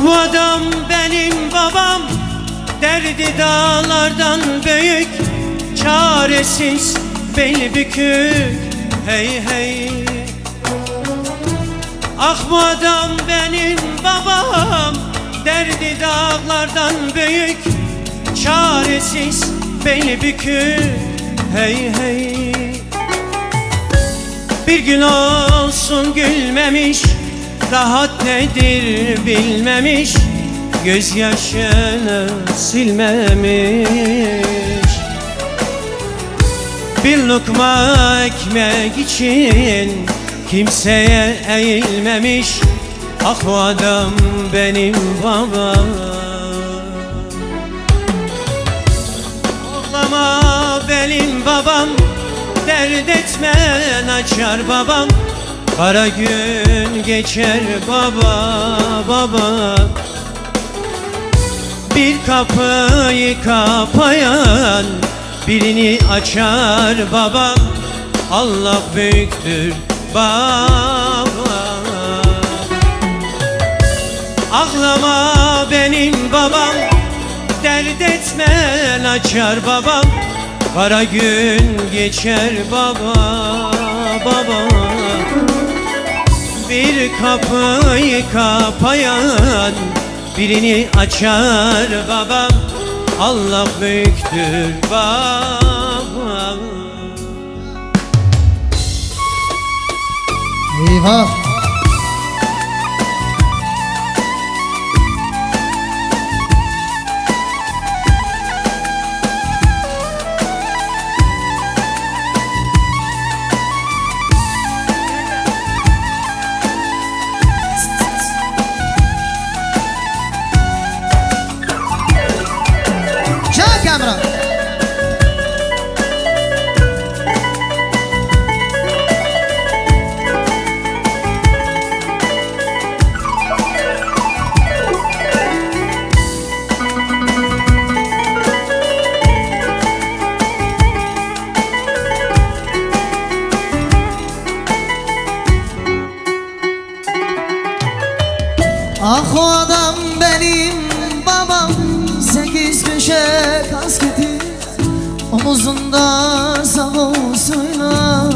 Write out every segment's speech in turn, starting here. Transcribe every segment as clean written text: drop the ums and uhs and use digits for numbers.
bu adam benim babam, derdi dağlardan büyük, çaresiz beli bükük, hey hey. Ah bu adam benim babam, derdi dağlardan büyük, çaresiz beli bükük, hey hey. Bir gün olsun gülmemiş, rahat nedir bilmemiş, gözyaşını silmemiş. Bir lokma ekmek için kimseye eğilmemiş. Ah bu adam benim babam. Ağlama benim babam, dert etmen açar babam. Kara gün geçer baba baba. Bir kapıyı kapayan birini açar babam. Allah büyüktür baba. Ağlama benim babam, dert etmen açar babam. Kara gün geçer baba baba. Bir kapıyı kapayan birini açar babam. Allah büyüktür baba. Eyvah! Çak Emrah! Ah o adam benim babam, 8 köşe kasketi, omuzunda savusuyla.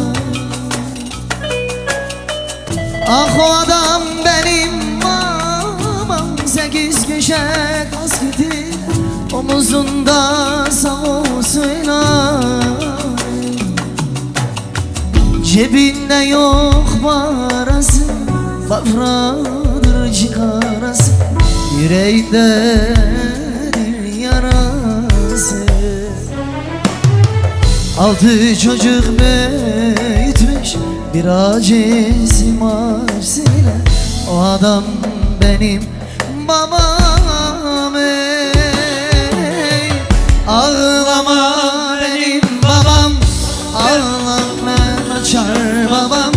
Ah o adam benim babam, 8 köşe kasketi, omuzunda savusuyla. Cebinde yok parası, bafradır cigarası, yüreğindedir yarası. 6 çocuk büyütmüş bir aciz marsiyle. O adam benim babam ey. Ağlama benim babam, ağlama açar babam.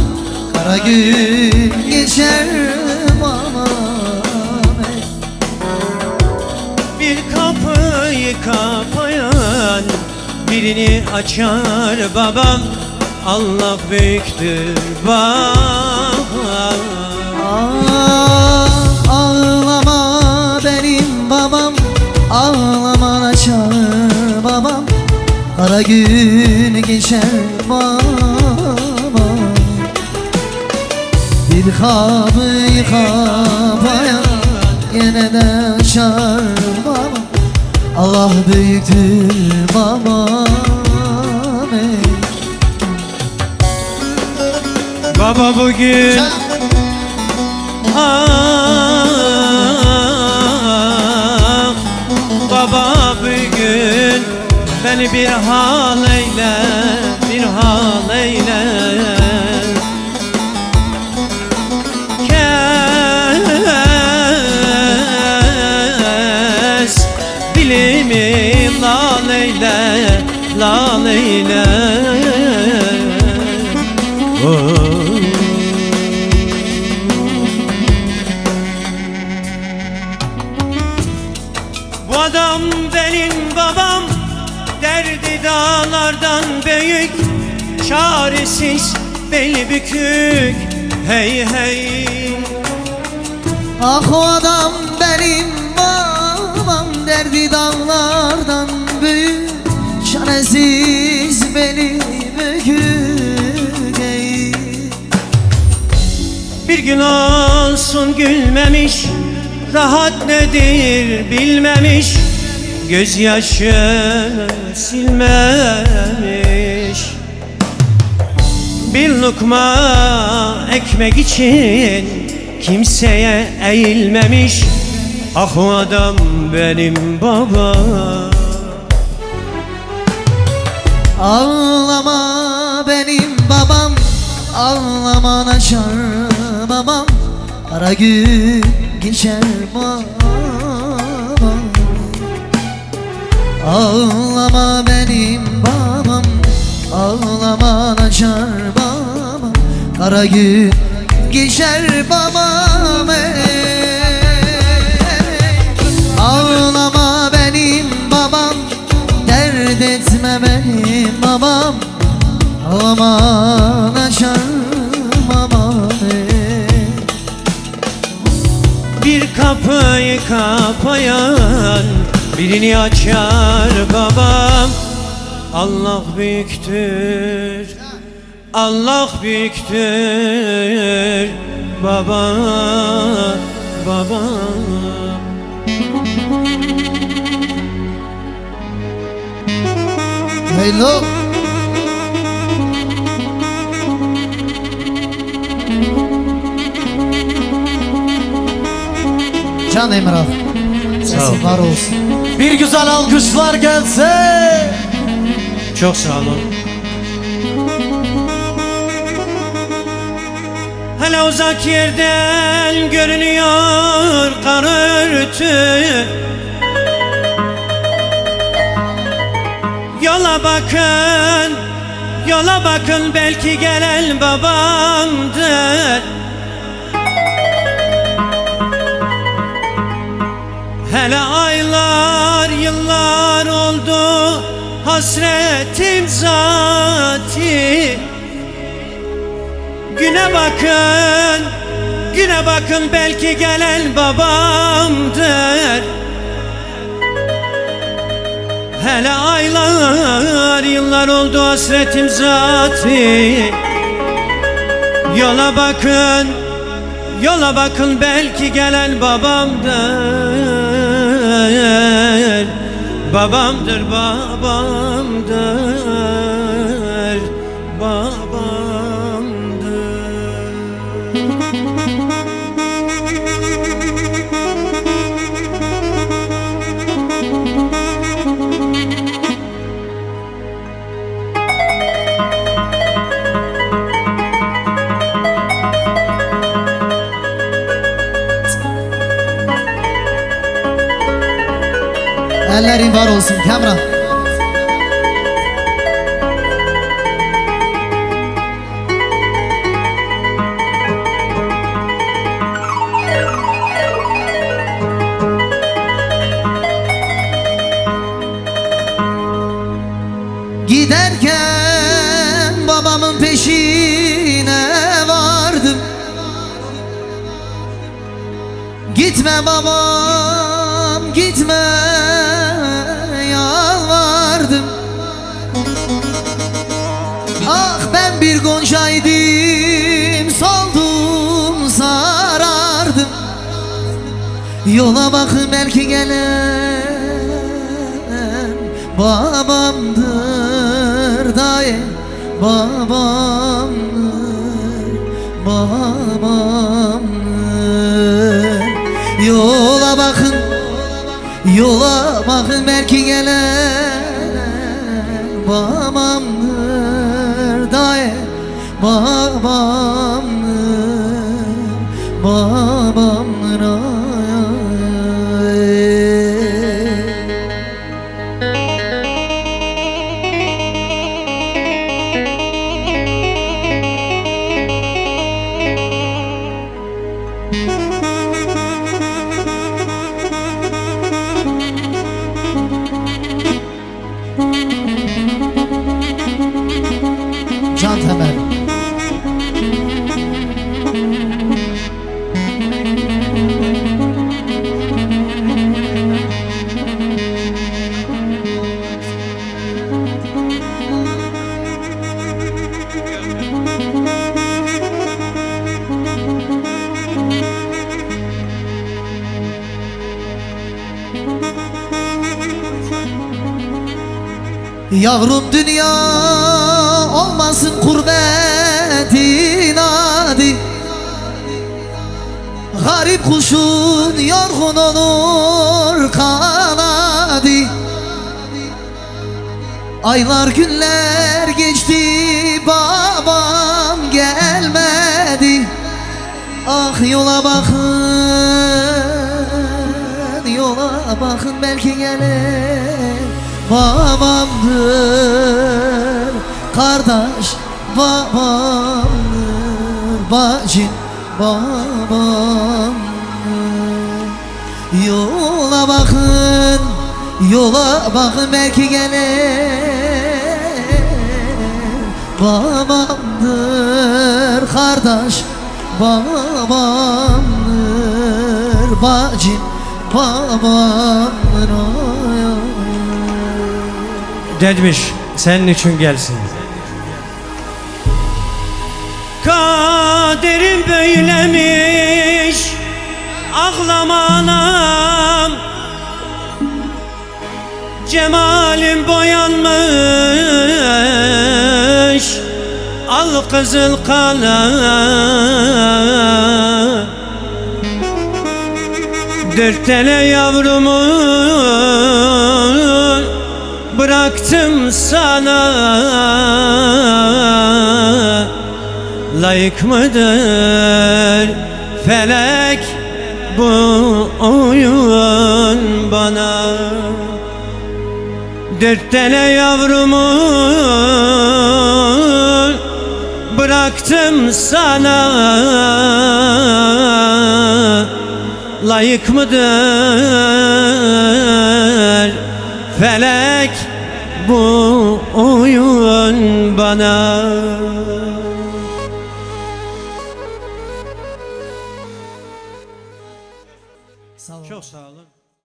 Kara gün geçer babam ey. Bir kapıyı kapayan birini açar babam. Allah büyüktür baba. Ah, ağlama benim babam, ağlama açar babam. Kara gün geçer babam. Bir kapıyı kapayan yine de açar babam. Allah büyüktür babam ey. Baba bugün baba bugün beni bir hal eyle, bir hal eyle. Kes dilimi lal eyle, lal eyle. Oh. Bu adam benim babam, derdi dağlardan büyük, çaresiz beli bükük, hey hey. Ah o adam benim babam, derdi dağlardan büyük, çaresiz beni bükük ey. Bir gün olsun gülmemiş, rahat nedir bilmemiş, gözyaşı silmemiş. Bir lokma ekmek için kimseye eğilmemiş. Ah o adam benim babam. Ağlama benim babam, ağlama naşar babam, kara gün geçer babam. Ağlama benim babam, ağlama naşar babam, kara gün geçer babam ey. Ağlama benim babam, dert etme benim babam, ağlama naşar babam ey. Bir kapıyı kapayan birini açar babam. Allah büyüktür, Allah büyüktür baba, baba. Hello. Can Emrah, sesin var olsun. Bir güzel alkışlar gelse. Çok sağ olun. Hele uzak yerden görünüyor kar örtü. Yola bakın, yola bakın, belki gelen babamdır. Hele aylar, yıllar oldu, hasretim zati. Güne bakın, güne bakın, belki gelen babamdır. Hele aylar, yıllar oldu, hasretim zati. Yola bakın, yola bakın, belki gelen babamdır. Babamdır, babamdır, babamdır. Ellerin var olsun Kamran. Giderken babamın peşine vardım. Gitme babam, gitme, yalvardım. Ah ben bir goncaydım, soldum, sarardım. Yola bakın, belki gelen babamdır dayı, babamdır, babamdır. Yola bakın, yola bakın, belki gelen babamdır dayı, babamdır, babamdır ay. Can Temel. Yavrum dünya olmasın kurbetin adi. Garip kuşun yorgun olur kanadı. Aylar günler geçti, babam gelmedi. Ah yola bakın, yola bakın, belki gelir babamdır. Kardeş babamdır, bacım babamdır. Yola bakın, yola bakın, belki gelir babamdır. Kardeş babamdır, bacım babamdır. Demiş senin için gelsin. Kaderim böylemiş, ağlama anam. Cemalim boyanmış, al kızıl kalem. 4 tane yavrumu bıraktım sana. Layık mıdır felek bu oyun bana? 4 tane yavrumu bıraktım sana. Layık mıdır felek bu oyun bana?